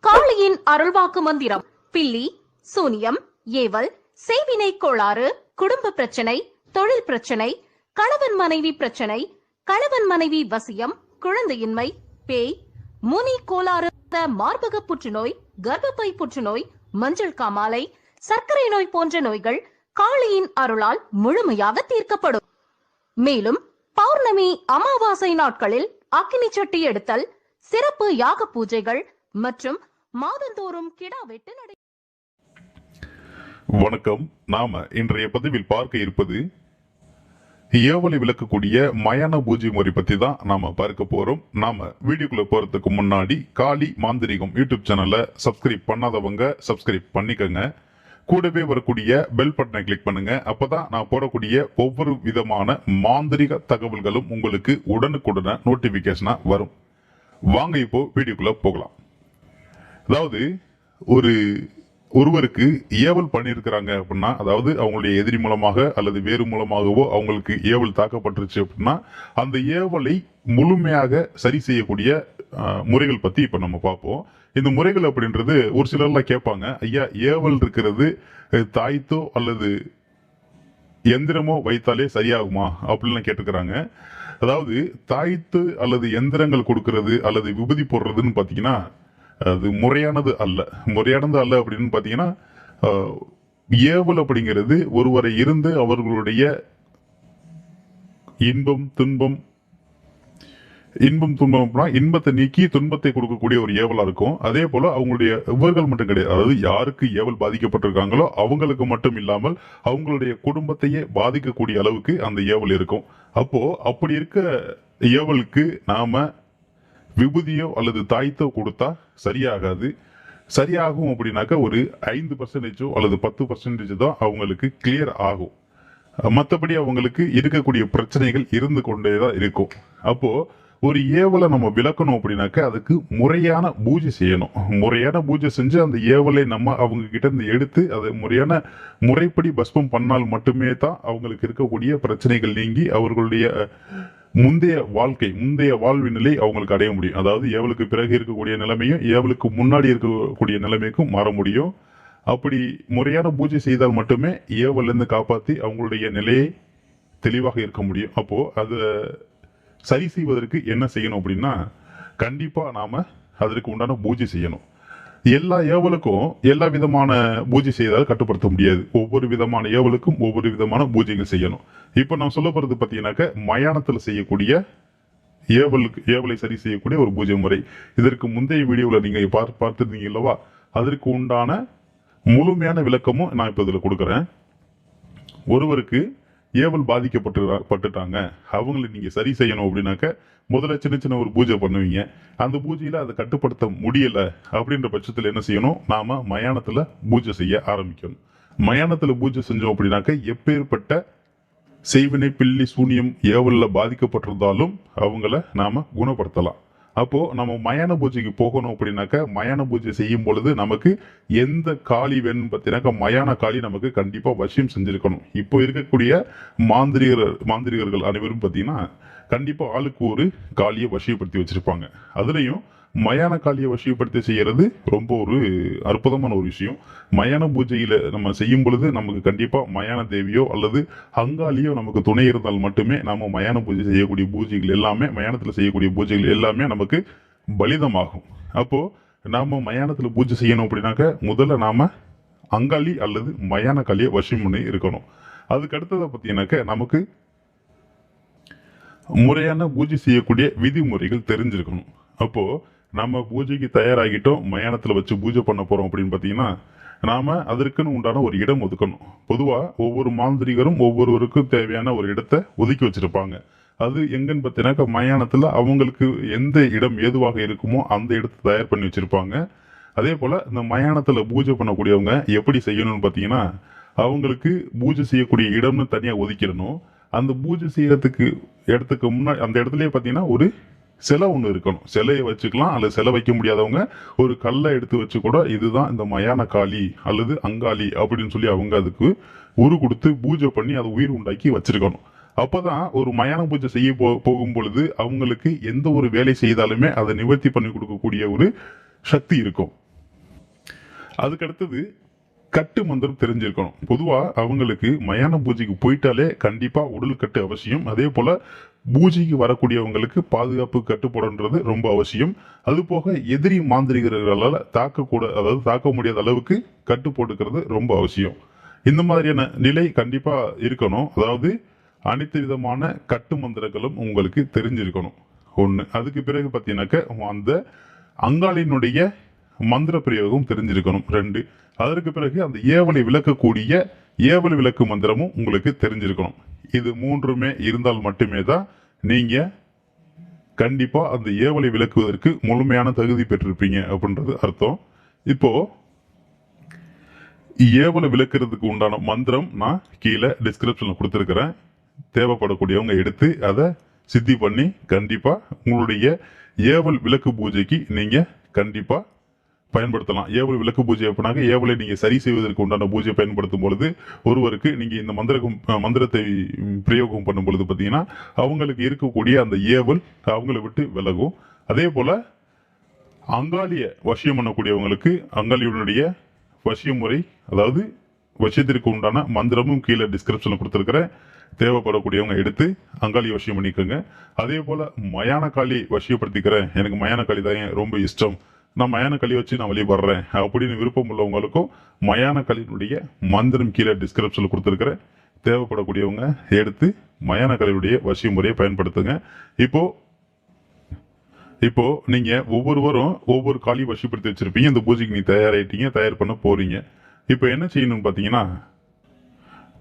காளியின் அருள்வாக்கு மந்திரம். பில்லி, சூனியம், ஏவல், செய்வினை கோளாறு, குடும்ப பிரச்சனை, தொழில் பிரச்சனை, கணவன் மனைவி பிரச்சனை, கணவன் மனைவி வசியம், குழந்தையின்மை, பேய், முனி கோளாறு, மார்பக புற்றுநோய், கர்ப்பப்பை புற்றுநோய், மஞ்சள் காமாலை, சர்க்கரை நோய் போன்ற நோய்கள் காளியின் அருளால் முழுமையாக தீர்க்கப்படும். மேலும் பௌர்ணமி, அமாவாசை நாட்களில் அக்கினி சட்டி எடுத்தல், சிறப்பு யாக பூஜைகள் மற்றும் மாதந்தோறும் கிடா வெட்டு நடை. வணக்கம். நாம இன்றைய பதிவில் பார்க்க இருப்பது ஏவலை விளக்கக்கூடிய மயான பூஜை முறை பத்தி தான் நாம பார்க்க போறோம். நாம வீடியோக்குள்ள போறதுக்கு முன்னாடி காளி மாந்திரிகம் யூடியூப் சேனலை சப்ஸ்கிரைப் பண்ணாதவங்க சப்ஸ்கிரைப் பண்ணிக்கங்க. கூடவே வரக்கூடிய பெல் பட்டனை கிளிக் பண்ணுங்க. அப்பதான் நான் போடக்கூடிய ஒவ்வொரு விதமான மாந்திரிக தகவல்களும் உங்களுக்கு உடனுக்குடன நோட்டிபிகேஷனா வரும். வாங்க இப்போ வீடியோக்குள்ள போகலாம். அதாவது ஒருவருக்கு ஏவல் பண்ணியிருக்கிறாங்க அப்படின்னா, அதாவது அவங்களுடைய எதிரி மூலமாக அல்லது வேறு மூலமாகவோ அவங்களுக்கு ஏவல் தாக்கப்பட்டுருச்சு அப்படின்னா, அந்த ஏவலை முழுமையாக சரி செய்யக்கூடிய முறைகள் பத்தி இப்ப நம்ம பார்ப்போம். இந்த முறைகள் அப்படின்றது ஒரு சிலர்லாம் கேட்பாங்க, ஐயா ஏவல் இருக்கிறது தாய்த்தோ அல்லது எந்திரமோ வைத்தாலே சரியாகுமா அப்படின்னு கேட்டுக்கிறாங்க. அதாவது தாய்த்து அல்லது எந்திரங்கள் கொடுக்கறது அல்லது விபூதி போடுறதுன்னு பாத்தீங்கன்னா அது முறையானது அல்ல அப்படின்னு பாத்தீங்கன்னா, ஏவல் அப்படிங்கிறது ஒருவரை இருந்து அவர்களுடைய இன்பம் துன்பம் இன்பத்தை நீக்கி துன்பத்தை கொடுக்கக்கூடிய ஒரு ஏவலா இருக்கும். அதே போல அவங்களுடைய இவர்கள் மட்டும் கிடையாது, அதாவது யாருக்கு ஏவல் பாதிக்கப்பட்டிருக்காங்களோ அவங்களுக்கு மட்டும் இல்லாமல் அவங்களுடைய குடும்பத்தையே பாதிக்கக்கூடிய அளவுக்கு அந்த ஏவல் இருக்கும். அப்போ அப்படி இருக்க ஏவலுக்கு நாம விபூதியோ அல்லது தாய்த்தோ கொடுத்தா சரியாகாது. சரியாகும் அப்படின்னாக்க ஒரு 5% அல்லது 10% தான் அவங்களுக்கு கிளியர் ஆகும். மற்றபடி அவங்களுக்கு இருக்கக்கூடிய பிரச்சனைகள் இருந்து கொண்டேதான் இருக்கும். அப்போ ஒரு ஏவலை நம்ம விளக்கணும் அப்படின்னாக்க அதுக்கு முறையான பூஜை செய்யணும். முறையான பூஜை செஞ்சு அந்த ஏவலை நம்ம அவங்க கிட்ட இருந்து எடுத்து அதை முறைப்படி பஸ்பம் பண்ணால் மட்டுமே தான் அவங்களுக்கு இருக்கக்கூடிய பிரச்சனைகள் நீங்கி அவர்களுடைய முந்தைய வாழ்வு நிலை அவங்களுக்கு அடைய முடியும். அதாவது ஏவலுக்கு பிறகு இருக்கக்கூடிய நிலைமையும் ஏவலுக்கு முன்னாடி இருக்கக்கூடிய நிலைமைக்கும் மாற முடியும். அப்படி முறையான பூஜை செய்தால் மட்டுமே ஏவல் இருந்து காப்பாற்றி அவங்களுடைய நிலையை தெளிவாக இருக்க முடியும். அப்போ அதை சரி செய்வதற்கு என்ன செய்யணும் அப்படின்னா, கண்டிப்பா நாம அதற்கு உண்டான பூஜை செய்யணும். எல்லா ஏவலுக்கும் எல்லா விதமான பூஜை செய்தால் கட்டுப்படுத்த முடியாது. ஒவ்வொரு விதமான ஏவலுக்கும் ஒவ்வொரு விதமான பூஜைகள் செய்யணும். இப்ப நான் சொல்ல போறது பாத்தீங்கன்னாக்க மயானத்துல செய்யக்கூடிய ஏவலை சரி செய்யக்கூடிய ஒரு பூஜை முறை. இதற்கு முந்தைய வீடியோல நீங்க பார்த்திருந்தீங்க அல்லவா, அதற்கு உண்டான முழுமையான விளக்கமும் நான் இப்ப இதுல கொடுக்கறேன். ஒருவருக்கு ஏவல் பாதிக்கப்பட்டுட்டாங்க, அவங்களை நீங்க சரி செய்யணும் அப்படின்னாக்க முதல்ல சின்ன ஒரு பூஜை பண்ணுவீங்க. அந்த பூஜையில அதை கட்டுப்படுத்த முடியல அப்படின்ற பட்சத்துல என்ன செய்யணும், நாம மயானத்துல பூஜை செய்ய ஆரம்பிக்கணும். மயானத்துல பூஜை செஞ்சோம் அப்படின்னாக்க எப்பேற்பட்ட செய்வினை, பில்லி, சூனியம், ஏவல்ல பாதிக்கப்பட்டிருந்தாலும் அவங்கள நாம குணப்படுத்தலாம். அப்போ நம்ம மயான பூஜைக்கு போகணும் அப்படின்னாக்க மயான பூஜை செய்யும் பொழுது நமக்கு எந்த காளி வேணும் பார்த்தீங்கன்னாக்கா மயான காளி நமக்கு கண்டிப்பா வசியம் செஞ்சிருக்கணும். இப்போ இருக்கக்கூடிய மாந்திரிகர்கள் அனைவரும் பார்த்தீங்கன்னா கண்டிப்பா ஆளுக்கு ஒரு காளியை வசியப்படுத்தி வச்சிருப்பாங்க. அதுலயும் மயான காளியை வசியப்படுத்தி செய்யறது ரொம்ப ஒரு அற்புதமான ஒரு விஷயம். மயான பூஜையில நம்ம செய்யும் பொழுது நமக்கு கண்டிப்பா மயான தேவியோ அல்லது அங்காளியோ நமக்கு துணை இருந்தால் மட்டுமே நாம மயான பூஜை செய்யக்கூடிய பூஜைகள் எல்லாமே, மயானத்துல செய்யக்கூடிய பூஜைகள் எல்லாமே நமக்கு பலிதமாகும். அப்போ நாம மயானத்துல பூஜை செய்யணும் அப்படின்னாக்க முதல்ல நாம அங்காளி அல்லது மயான காளியை வசியம் பண்ணி இருக்கணும். அதுக்கு அடுத்ததை பார்த்தீங்கன்னாக்க நமக்கு முறையான பூஜை செய்யக்கூடிய விதிமுறைகள் தெரிஞ்சிருக்கணும். அப்போ நம்ம பூஜைக்கு தயாராகிட்டோம், மயானத்துல வச்சு பூஜை பண்ண போறோம் அப்படின்னு பாத்தீங்கன்னா நாம அதற்குன்னு உண்டான ஒரு இடம் ஒதுக்கணும். பொதுவா ஒவ்வொரு மாந்திரிகரும் ஒவ்வொருவருக்கும் தேவையான ஒரு இடத்தை ஒதுக்கி வச்சிருப்பாங்க. அது எங்கன்னு பார்த்தீங்கன்னாக்கா மயானத்துல அவங்களுக்கு எந்த இடம் ஏதுவாக இருக்குமோ அந்த இடத்தை தயார் பண்ணி வச்சிருப்பாங்க. அதே போல இந்த மயானத்துல பூஜை பண்ணக்கூடியவங்க எப்படி செய்யணும்னு பாத்தீங்கன்னா, அவங்களுக்கு பூஜை செய்யக்கூடிய இடம்னு தனியா ஒதுக்கிடணும். அந்த பூஜை செய்யறதுக்கு இடத்துக்கு முன்னாடி அந்த இடத்துலயே பாத்தீங்கன்னா ஒரு சிலை ஒண்ணு இருக்கணும். சிலையை வச்சுக்கலாம், அல்லது சிலை வைக்க முடியாதவங்க ஒரு கல்லை எடுத்து வச்சு கூட இதுதான் இந்த மயான காளி அல்லது அங்காளி அப்படின்னு சொல்லி அவங்க அதுக்கு உரு கொடுத்து பூஜை பண்ணி அதை உயிர் உண்டாக்கி வச்சிருக்கணும். அப்பதான் ஒரு மயான பூஜை செய்ய போகும் பொழுது அவங்களுக்கு எந்த ஒரு வேலை செய்தாலுமே அதை நிவர்த்தி பண்ணி கொடுக்கக்கூடிய ஒரு சக்தி இருக்கும். அதுக்கு அடுத்தது கட்டு மந்திரம் தெரிஞ்சிருக்கணும். பொதுவா அவங்களுக்கு மயான பூஜைக்கு போயிட்டாலே கண்டிப்பா உடல் கட்டு அவசியம். அதே போல பூஜைக்கு வரக்கூடியவங்களுக்கு பாதுகாப்பு கட்டுப்படன்றது ரொம்ப அவசியம். அது போக எதிரி மாந்திரிகர்களால் தாக்க முடியாத அளவுக்கு கட்டு போட்டுக்கிறது ரொம்ப அவசியம். இந்த மாதிரியான நிலை கண்டிப்பா இருக்கணும். அதாவது அனைத்து விதமான கட்டு மந்திரங்களும் உங்களுக்கு தெரிஞ்சிருக்கணும். ஒண்ணு. அதுக்கு பிறகு பார்த்தீங்கன்னாக்க அந்த அங்காளினுடைய மந்திர பிரயோகம் தெரிஞ்சிருக்கணும். 2. அதற்கு பிறகு அந்த ஏவலை விளக்கக்கூடிய ஏவல் விளக்கு மந்திரமும் உங்களுக்கு தெரிஞ்சிருக்கணும். இது 3மே இருந்தால் மட்டுமே தான் நீங்க கண்டிப்பா அந்த ஏவலை விளக்குவதற்கு முழுமையான தகுதி பெற்றிருப்பீங்க அப்படின்றது அர்த்தம். இப்போ ஏவலை விளக்குறதுக்கு உண்டான மந்திரம் நான் கீழே டிஸ்கிரிப்ஷன்ல கொடுத்துருக்கிறேன். தேவைப்படக்கூடியவங்க எடுத்து அதை சித்தி பண்ணி கண்டிப்பா உங்களுடைய ஏவல் விளக்கு பூஜைக்கு நீங்க கண்டிப்பா பயன்படுத்தலாம். ஏவல் விளக்கு பூஜை அப்படின்னாக்க ஏவலை நீங்க சரி செய்வதற்கு உண்டான பூஜை பயன்படுத்தும் பொழுது ஒருவருக்கு நீங்க இந்த மந்திரத்தை பிரயோகம் பண்ணும் பொழுது பார்த்தீங்கன்னா அவங்களுக்கு இருக்கக்கூடிய அந்த ஏவல் அவங்கள விட்டு விலகும். அதே போல அங்காளிய வசியம் பண்ணக்கூடியவங்களுக்கு அங்காளியுடைய வசிய முறை, அதாவது வசியத்திற்கு உண்டான மந்திரமும் கீழே டிஸ்கிரிப்ஷன்ல கொடுத்துருக்கிறேன். தேவைப்படக்கூடியவங்க எடுத்து அங்காளி வசியம் பண்ணிக்கோங்க. அதே போல மயான காளி வசியப்படுத்திக்கிறேன், எனக்கு மயான காளி தான் ரொம்ப இஷ்டம், நான் மயான களி வச்சு நான் வழிபடுறேன் அப்படின்னு விருப்பம் உள்ளவங்களுக்கும் மயான களியினுடைய மந்திரம் கீழே டிஸ்கிரிப்ஷன்ல கொடுத்துருக்கிறேன். தேவைப்படக்கூடியவங்க எடுத்து மயான களியுடைய வசிய முறையை பயன்படுத்துங்க. இப்போ நீங்க ஒவ்வொருவரும் ஒவ்வொரு காளி வசிப்படுத்தி வச்சிருப்பீங்க. இந்த பூஜைக்கு நீ தயார் பண்ண போறீங்க. இப்போ என்ன செய்யணும்னு பாத்தீங்கன்னா,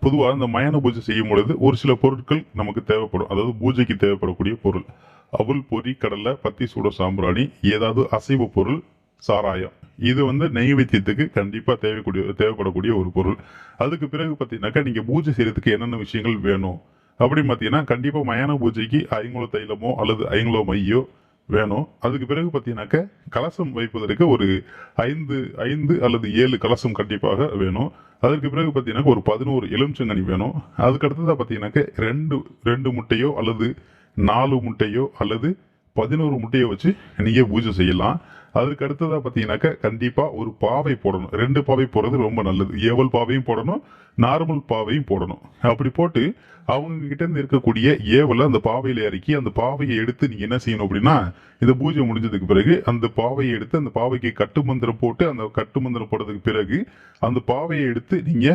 பொதுவாக இந்த மயான பூஜை செய்யும் பொழுது ஒரு சில பொருட்கள் நமக்கு தேவைப்படும். அதாவது பூஜைக்கு தேவைப்படக்கூடிய பொருள் அவல், பொரி, கடலை, பத்தி, சூட, சாம்பிராணி, ஏதாவது அசைவ பொருள், சாராயம். இது நைவேத்தியத்துக்கு கண்டிப்பா தேவைப்படக்கூடிய ஒரு பொருள். அதுக்கு பிறகு பார்த்தீங்கன்னாக்கா நீங்க பூஜை செய்யறதுக்கு என்னென்ன விஷயங்கள் வேணும் அப்படின்னு பார்த்தீங்கன்னா, கண்டிப்பா மயான பூஜைக்கு ஐங்குல தைலமோ அல்லது ஐங்குல மையோ வேணும். அதுக்கு பிறகு பார்த்தீங்கன்னாக்க கலசம் வைப்பதற்கு ஒரு 5 அல்லது 7 கலசம் கண்டிப்பாக வேணும். அதற்கு பிறகு பார்த்தீங்கன்னா ஒரு 11 எலுமிச்சங்கனி வேணும். அதுக்கு அடுத்ததாக பார்த்தீங்கன்னாக்க 2 முட்டையோ அல்லது 4 முட்டையோ அல்லது 11 முட்டையோ வச்சு நீங்க பூஜை செய்யலாம். அதுக்கு அடுத்ததா பாத்தீங்கன்னாக்க கண்டிப்பா ஒரு பாவை போடணும். 2 பாவை போடுறது ரொம்ப நல்லது. ஏவல் பாவையும் போடணும், நார்மல் பாவையும் போடணும். அப்படி போட்டு அவங்க கிட்ட இருந்து இருக்கக்கூடிய ஏவலை அந்த பாவையில இறக்கி அந்த பாவையை எடுத்து நீங்க என்ன செய்யணும் அப்படின்னா, இந்த பூஜை முடிஞ்சதுக்கு பிறகு அந்த பாவையை எடுத்து அந்த பாவைக்கு கட்டு மந்திரம் போட்டு அந்த கட்டு மந்திரம் போட்டதுக்கு பிறகு அந்த பாவையை எடுத்து நீங்க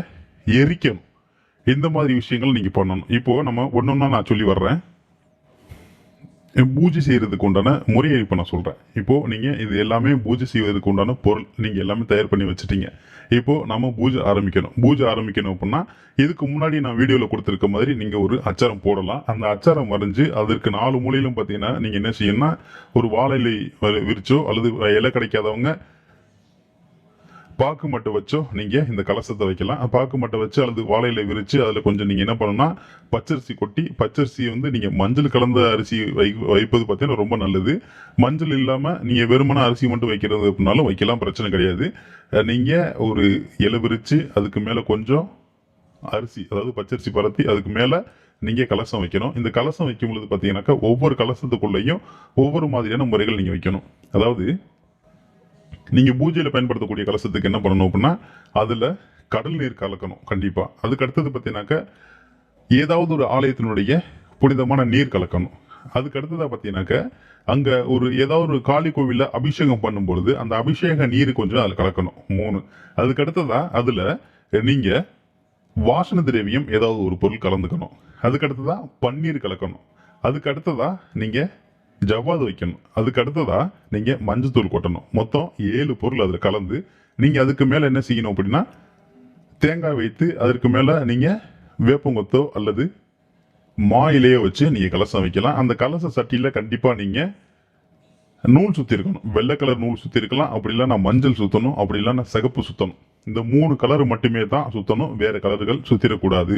எரிக்கணும். இந்த மாதிரி விஷயங்கள் நீங்க பண்ணணும். இப்போ நம்ம ஒன்னொன்னா நான் சொல்லி வர்றேன். பூஜை செய்யறதுக்கு உண்டான முறையை இப்ப நான் சொல்றேன். இப்போ நீங்க இது எல்லாமே பூஜை செய்வதற்கு உண்டான பொருள் நீங்க எல்லாமே தயார் பண்ணி வச்சுட்டீங்க. இப்போ நம்ம பூஜை ஆரம்பிக்கணும் அப்படின்னா, இதுக்கு முன்னாடி நான் வீடியோல கொடுத்திருக்க மாதிரி நீங்க ஒரு அச்சாரம் போடலாம். அந்த அச்சாரம் வரைஞ்சு அதற்கு 4 மூலையிலும் பாத்தீங்கன்னா நீங்க என்ன செய்யணும்னா, ஒரு வாழை இலை விரிச்சோ அல்லது இலை கிடைக்காதவங்க பாக்கு மட்டை வச்சோ நீங்க இந்த கலசத்தை வைக்கலாம். பாக்கு மட்டை வச்சு அல்லது வாழையில விரிச்சு அதுல கொஞ்சம் நீங்க என்ன பண்ணணும்னா பச்சரிசி கொட்டி, பச்சரிசி நீங்க மஞ்சள் கலந்த அரிசி வைப்பது பார்த்தீங்கன்னா ரொம்ப நல்லது. மஞ்சள் இல்லாம நீங்க வெறுமன அரிசி மட்டும் வைக்கிறது அப்படின்னாலும் வைக்கலாம், பிரச்சனை கிடையாது. நீங்க ஒரு இலை விரிச்சு அதுக்கு மேல கொஞ்சம் அரிசி, அதாவது பச்சரிசி பரத்தி அதுக்கு மேல நீங்க கலசம் வைக்கணும். இந்த கலசம் வைக்கும் பொழுது பாத்தீங்கன்னாக்கா ஒவ்வொரு கலசத்துக்குள்ளேயும் ஒவ்வொரு மாதிரியான முறைகள் நீங்க வைக்கணும். அதாவது நீங்க பூஜையில பயன்படுத்தக்கூடிய கலசத்துக்கு என்ன பண்ணணும் அப்படின்னா, அதுல கடல் நீர் கலக்கணும் கண்டிப்பா. அதுக்கு அடுத்தது பாத்தீங்கன்னாக்க ஏதாவது ஒரு ஆலயத்தினுடைய புனிதமான நீர் கலக்கணும். அதுக்கு அடுத்ததா பாத்தீங்கன்னாக்க அங்க ஏதாவது ஒரு காளி கோவில்ல அபிஷேகம் பண்ணும் பொழுது அந்த அபிஷேக நீர் கொஞ்சம் அதுல கலக்கணும். 3. அதுக்கு அடுத்ததா அதுல நீங்க வாசன திரவியம் ஏதாவது ஒரு பொருள் கலந்துக்கணும். அதுக்கு அடுத்ததா பன்னீர் கலக்கணும். அதுக்கு அடுத்ததா நீங்க ஜவ்வாது வைக்கணும். அதுக்கு அடுத்ததா நீங்க மஞ்சத்தூள் கொட்டணும். மொத்தம் 7 பொருள் அதுல கலந்து நீங்க அதுக்கு மேல என்ன செய்யணும் அப்படின்னா, தேங்காய் வைத்து அதற்கு மேல நீங்க வேப்பங்கொத்தோ அல்லது மா இலையோ வச்சு நீங்க கலசம் வைக்கலாம். அந்த கலச சட்டியில கண்டிப்பா நீங்க நூல் சுத்தி இருக்கணும். வெள்ளை கலர் நூல் சுத்தி இருக்கலாம், அப்படி இல்லைன்னா மஞ்சள் சுத்தணும், அப்படி இல்லைன்னா சிகப்பு சுத்தணும். இந்த 3 கலர் மட்டுமே தான் சுத்தணும், வேற கலர்கள் சுத்திடக்கூடாது.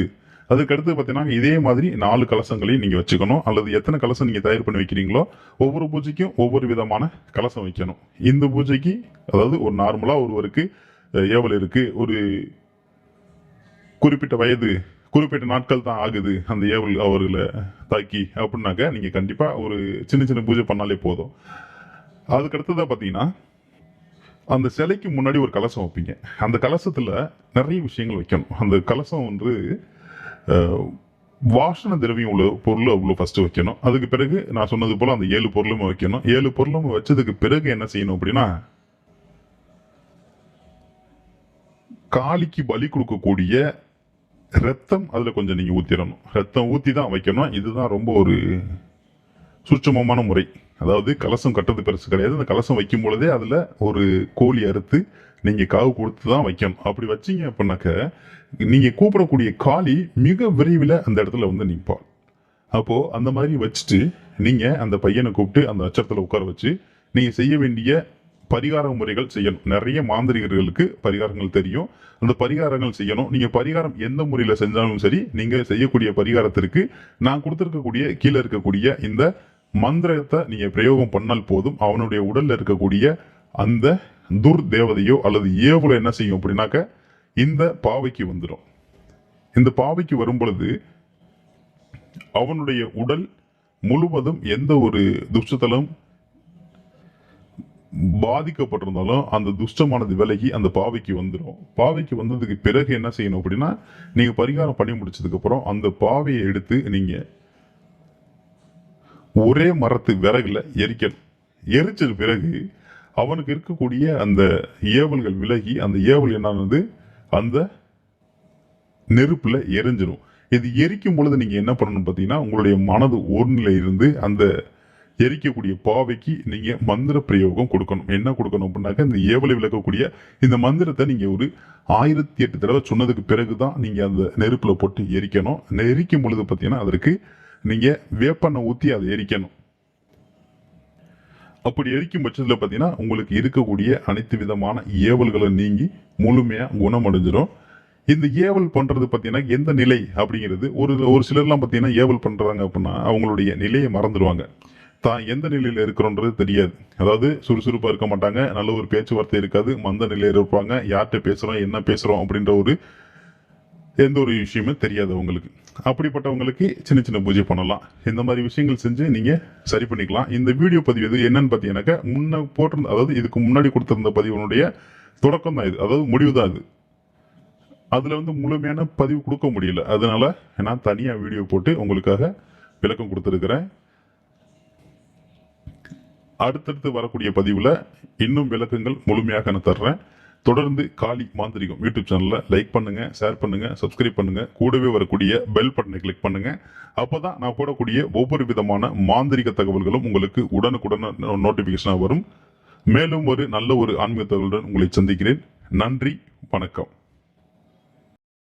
அதுக்கு அடுத்து பாத்தீங்கன்னா இதே மாதிரி 4 கலசங்களையும் நீங்க வச்சுக்கணும். அல்லது எத்தனை கலசம் நீங்க தயார் பண்ணி வைக்கிறீங்களோ ஒவ்வொரு பூஜைக்கும் ஒவ்வொரு விதமான கலசம் வைக்கணும். இந்த பூஜைக்கு அதாவது ஒரு நார்மலா ஒருவருக்கு ஏவல் இருக்கு, ஒரு குறிப்பிட்ட வயது குறிப்பிட்ட நாட்கள் தான் ஆகுது அந்த ஏவல் அவர்களை தாக்கி அப்படின்னாக்க நீங்க கண்டிப்பா ஒரு சின்ன சின்ன பூஜை பண்ணாலே போதும். அதுக்கு அடுத்ததா பாத்தீங்கன்னா அந்த சிலைக்கு முன்னாடி ஒரு கலசம் வைப்பீங்க. அந்த கலசத்துல நிறைய விஷயங்கள் வைக்கணும். அந்த கலசம் வந்து வாசன திரவியம் உள்ள பொருள் அவ்வளோ ஃபர்ஸ்ட் வைக்கணும். அதுக்கு பிறகு நான் சொன்னது போல அந்த 7 பொருளும் வைக்கணும். 7 பொருளும் வச்சதுக்கு பிறகு என்ன செய்யணும் அப்படின்னா, காளிக்கு பலி கொடுக்கக்கூடிய ரத்தம் அதுல கொஞ்சம் நீங்க ஊத்திடணும். ரத்தம் ஊத்தி தான் வைக்கணும். இதுதான் ரொம்ப ஒரு சூட்சமமான முறை. அதாவது கலசம் கட்டுறது பெருசு கிடையாது. அந்த கலசம் வைக்கும் பொழுதே அதுல ஒரு கோழி அறுத்து நீங்க காவு கொடுத்து தான் வைக்கணும். அப்படி வச்சீங்க அப்படின்னாக்க நீங்க கூப்பிடக்கூடிய காளி மிக விரைவில் அந்த இடத்துல வந்து நிற்பாள். அப்போ அந்த மாதிரி வச்சுட்டு நீங்க அந்த பையனை கூப்பிட்டு அந்த அச்சத்துல உட்கார வச்சு நீங்க செய்ய வேண்டிய பரிகார முறைகள் செய்யணும். நிறைய மாந்திரிகர்களுக்கு பரிகாரங்கள் தெரியும். அந்த பரிகாரங்கள் செய்யணும். நீங்க பரிகாரம் எந்த முறையில செஞ்சாலும் சரி, நீங்க செய்யக்கூடிய பரிகாரத்திற்கு நான் கொடுத்திருக்கக்கூடிய கீழே இருக்கக்கூடிய இந்த மந்திரத்தை நீங்க பிரயோகம் பண்ணால் போதும். அவனுடைய உடல்ல இருக்கக்கூடிய அந்த துர் தேவதையோ அல்லது ஏவலோ என்ன செய்யும் அப்படின்னாக்க இந்த பாவைக்கு வந்துடும். இந்த பாவைக்கு வரும் பொழுது அவனுடைய உடல் முழுவதும் எந்த ஒரு துஷ்டத்தலும் பாதிக்கப்பட்டிருந்தாலும் அந்த துஷ்டமானது விலகி அந்த பாவைக்கு வந்துடும். பாவைக்கு வந்ததுக்கு பிறகு என்ன செய்யணும் அப்படின்னா, நீங்க பரிகாரம் பண்ணி முடிச்சதுக்கு அப்புறம் அந்த பாவையை எடுத்து நீங்க ஒரே மரத்து விறகுல எரிக்கணும். எரிச்சது பிறகு அவனுக்கு இருக்கக்கூடிய அந்த ஏவல்கள் விலகி அந்த ஏவல் என்னது அந்த நெருப்புல எரிஞ்சிடும். இது எரிக்கும் பொழுது நீங்க என்ன பண்ணணும் பார்த்தீங்கன்னா, உங்களுடைய மனது ஒருநிலை இருந்து அந்த எரிக்கக்கூடிய பாவைக்கு நீங்க மந்திர பிரயோகம் கொடுக்கணும். என்ன கொடுக்கணும் அப்படின்னாக்க, இந்த ஏவலை விளக்கக்கூடிய இந்த மந்திரத்தை நீங்க ஒரு 1008 தடவை சொன்னதுக்கு பிறகுதான் நீங்க அந்த நெருப்புல போட்டு எரிக்கணும். எரிக்கும் பொழுது பார்த்தீங்கன்னா அதற்கு நீங்க வேப்பெண்ணெய் ஊத்தி அதை எரிக்கணும். அப்படி எரிக்கும் பட்சத்துல பார்த்தீங்கன்னா உங்களுக்கு இருக்கக்கூடிய அனைத்து விதமான ஏவல்களை நீங்கி முழுமையா குணமடைஞ்சிடும். இந்த ஏவல் பண்றது பார்த்தீங்கன்னா எந்த நிலை அப்படிங்கிறது ஒரு சிலர்லாம் பார்த்தீங்கன்னா ஏவல் பண்றாங்க அப்படின்னா அவங்களுடைய நிலையை மறந்துடுவாங்க. தான் எந்த நிலையில இருக்கிறோன்றது தெரியாது. அதாவது சுறுசுறுப்பா இருக்க மாட்டாங்க, நல்ல ஒரு பேச்சுவார்த்தை இருக்காது, மந்த நிலையில இருப்பாங்க, யார்கிட்ட பேசுறோம் என்ன பேசுறோம் அப்படின்ற எந்த ஒரு விஷயமே தெரியாது அவங்களுக்கு. அப்படிப்பட்டவங்களுக்கு சின்ன சின்ன பூஜை பண்ணலாம். இந்த மாதிரி விஷயங்கள் செஞ்சு நீங்க சரி பண்ணிக்கலாம். இந்த வீடியோ பதிவு இது என்னன்னு பார்த்தீங்கன்னாக்கா, முன்ன போட்டிருந்த அதாவது இதுக்கு முன்னாடி கொடுத்திருந்த பதிவனுடைய தொடக்கம் தான் இது, அதாவது முடிவு தான் இது. அதுல வந்து முழுமையான பதிவு கொடுக்க முடியல. அதனால நான் தனியா வீடியோ போட்டு உங்களுக்காக விளக்கம் கொடுத்திருக்கிறேன். அடுத்தடுத்து வரக்கூடிய பதிவுல இன்னும் விளக்கங்கள் முழுமையாக நான் தர்றேன். தொடர்ந்து காளி மாந்திரிகம் யூடியூப் சேனல்ல லைக் பண்ணுங்க, ஷேர் பண்ணுங்க, சப்ஸ்கிரைப் பண்ணுங்க. கூடவே வரக்கூடிய பெல் பட்டனை கிளிக் பண்ணுங்க. அப்பதான் நான் போடக்கூடிய ஒவ்வொரு விதமான மாந்திரிக தகவல்களும் உங்களுக்கு உடனுக்குடன் நோட்டிபிகேஷனா வரும். மேலும் ஒரு நல்ல ஒரு ஆன்மீக தகவலுடன் உங்களை சந்திக்கிறேன். நன்றி, வணக்கம்.